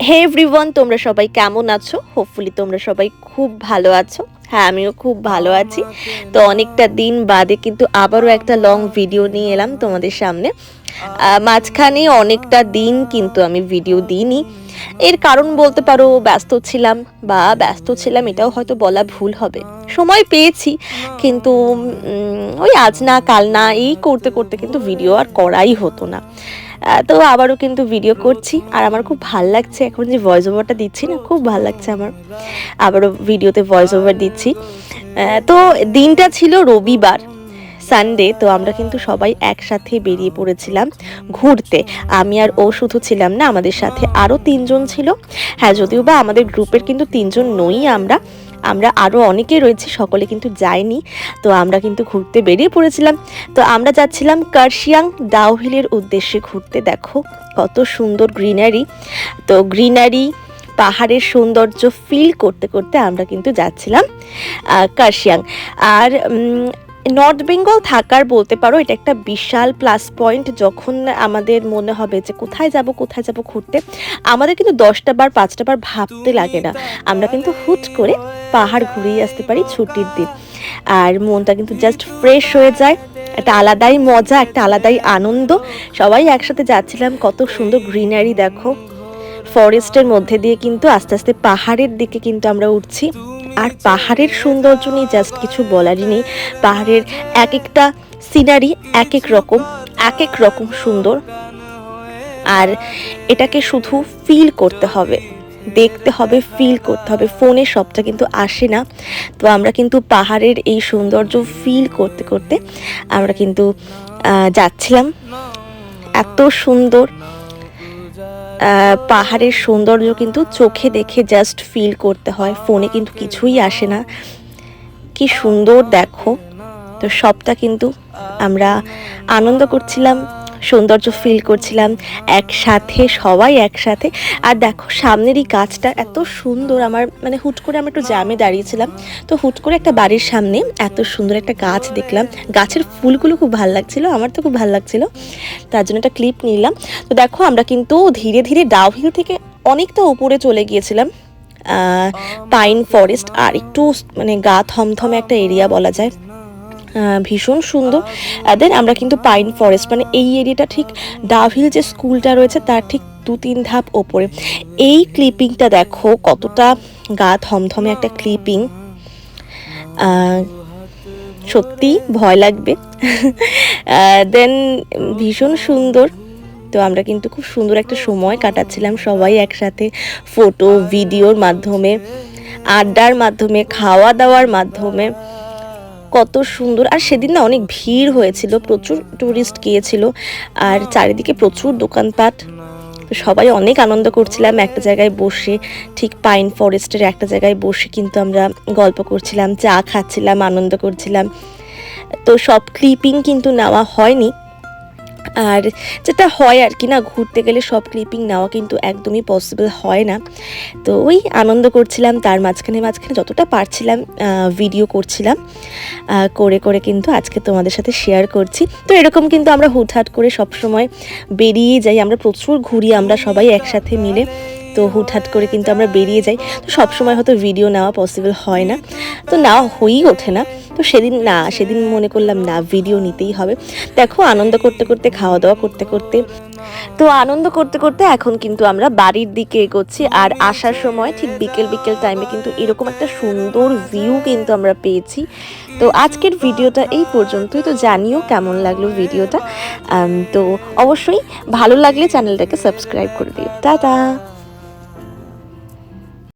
হে everyone, তোমরা সবাই কেমন আছো? হোপফুলি তোমরা সবাই খুব ভালো আছো। হ্যাঁ, আমিও খুব ভালো আছি। তো অনেকটা দিন বাদে কিন্তু আবারও একটা লং ভিডিও নিয়ে এলাম তোমাদের সামনে। মাঝখানে অনেকটা দিন কিন্তু আমি ভিডিও দিইনি। এর কারণ বলতে পারো ব্যস্ত ছিলাম এটাও হয়তো বলা ভুল হবে। সময় পেয়েছি কিন্তু ওই আজ না কাল না এই করতে করতে কিন্তু ভিডিও আর করাই হতো না। তো আবারও কিন্তু ভিডিও করছি আর আমার খুব ভাল লাগছে। এখন যে ভয়েস ওভারটা দিচ্ছি না, খুব ভাল লাগছে আমার। আবারও ভিডিওতে ভয়েস ওভার দিচ্ছি। তো দিনটা ছিল রবিবার, সানডে। তো আমরা কিন্তু সবাই একসাথে বেরিয়ে পড়েছিলাম ঘুরতে। আমি আর ও শুধু ছিলাম না, আমাদের সাথে আরও 3জন ছিল। হ্যাঁ, যদিও বা আমাদের গ্রুপের কিন্তু 3জন নই আমরা আরও অনেকে রয়েছি, সকলে কিন্তু যায়নি। তো আমরা কিন্তু ঘুরতে বেরিয়ে পড়েছিলাম। তো আমরা যাচ্ছিলাম কার্শিয়াং ডাউহিলের উদ্দেশ্যে ঘুরতে। দেখো কত সুন্দর গ্রিনারি। তো গ্রিনারি পাহাড়ের সৌন্দর্য ফিল করতে করতে আমরা কিন্তু যাচ্ছিলাম কার্শিয়াং। আর নর্থ বেঙ্গল থাকার বলতে পারো এটা একটা বিশাল প্লাস পয়েন্ট। যখন আমাদের মনে হবে যে কোথায় যাব ঘুরতে, আমাদের কিন্তু 10টা বার 5টা বার ভাবতে লাগে না। আমরা কিন্তু হুট করে পাহাড় ঘুরিয়ে আসতে পারি ছুটির দিন। আর মনটা কিন্তু জাস্ট ফ্রেশ হয়ে যায়। একটা আলাদাই মজা, একটা আলাদাই আনন্দ। সবাই একসাথে যাচ্ছিলাম। কত সুন্দর গ্রিনারি দেখো। ফরেস্টের মধ্যে দিয়ে কিন্তু আস্তে আস্তে পাহাড়ের দিকে কিন্তু আমরা উঠছি। আর পাহাড়ের সৌন্দর্য নিয়ে জাস্ট কিছু বলারই নেই। পাহাড়ের এক একটা সিনারি এক এক রকম সুন্দর। আর এটাকে শুধু ফিল করতে হবে, দেখতে হবে, ফিল করতে হবে। ফোনে সবটা কিন্তু আসে না। তো আমরা কিন্তু পাহাড়ের এই সৌন্দর্য ফিল করতে করতে আমরা কিন্তু যাচ্ছিলাম। এত সুন্দর পাহাড়ের সৌন্দর্য কিন্তু চোখে দেখে জাস্ট ফিল করতে হয়, ফোনে কিন্তু কিছুই আসে না। কি সুন্দর দেখো। তো সবটা কিন্তু আমরা আনন্দ করছিলাম, সৌন্দর্য ফিল করছিলাম সবাই একসাথে। আর দেখো সামনের এই গাছটা এত সুন্দর। আমার মানে হুট করে আমরা একটু জ্যামে দাঁড়িয়েছিলাম, তো হুট করে একটা বাড়ির সামনে এত সুন্দর একটা গাছ দেখলাম। গাছের ফুলগুলো খুব ভালো লাগছিল, আমার তো খুব ভালো লাগছিল, তার জন্য একটা ক্লিপ নিলাম। তো দেখো আমরা কিন্তু ধীরে ধীরে ডাউহিল থেকে অনেকটা উপরে চলে গিয়েছিলাম। পাইন ফরেস্ট আর একটু মানে গা থমথমে একটা এরিয়া বলা যায়, ভীষণ সুন্দর। দেন আমরা কিন্তু পাইন ফরেস্ট মানে এই এরিয়াটা ঠিক ডাউহিল যে স্কুলটা রয়েছে তার ঠিক 2-3 ধাপ ওপরে। এই ক্লিপিংটা দেখো কতটা গা থমথমে একটা ক্লিপিং, সত্যি ভয় লাগবে। দেন ভীষণ সুন্দর। তো আমরা কিন্তু খুব সুন্দর একটা সময় কাটাচ্ছিলাম সবাই একসাথে, ফটো ভিডিওর মাধ্যমে, আড্ডার মাধ্যমে, খাওয়া দাওয়ার মাধ্যমে। কত সুন্দর। আর সেদিন না অনেক ভিড় হয়েছিল, প্রচুর টুরিস্ট গিয়েছিল আর চারিদিকে প্রচুর দোকানপাট। তো সবাই অনেক আনন্দ করছিলাম একটা জায়গায় বসে, ঠিক পাইন ফরেস্টের একটা জায়গায় বসে কিন্তু আমরা গল্প করছিলাম, চা খাচ্ছিলাম, আনন্দ করছিলাম। তো সব ক্লিপিং কিন্তু নেওয়া হয়নি। আর যেটা হয় আর কি না, ঘুরতে গেলে সব ক্লিপিং নেওয়া কিন্তু একদমই পসিবল হয় না। তো ওই আনন্দ করছিলাম, তার মাঝখানে যতটা পারছিলাম ভিডিও করছিলাম, করে করে কিন্তু আজকে তোমাদের সাথে শেয়ার করছি। তো এরকম কিন্তু আমরা হুটহাট করে সবসময় বেরিয়ে যাই, আমরা প্রচুর ঘুরি আমরা সবাই একসাথে মিলে। তো হুটহাট করে কিন্তু আমরা বেরিয়ে যাই। তো সবসময় হয়তো ভিডিও নেওয়া পসিবল হয় না, তো নেওয়া হয়েই ওঠে না। তো সেদিন মনে করলাম না, ভিডিও নিতেই হবে। দেখো আনন্দ করতে করতে, খাওয়া দাওয়া করতে করতে, তো আনন্দ করতে করতে এখন কিন্তু আমরা বাড়ির দিকে এগোচ্ছি। আর আসার সময় ঠিক বিকেল টাইমে কিন্তু এরকম একটা সুন্দর ভিউ কিন্তু আমরা পেয়েছি। তো আজকের ভিডিওটা এই পর্যন্তই। তো জানিও কেমন লাগলো ভিডিওটা। তো অবশ্যই ভালো লাগলে চ্যানেলটাকে সাবস্ক্রাইব করে দিও। টাটা।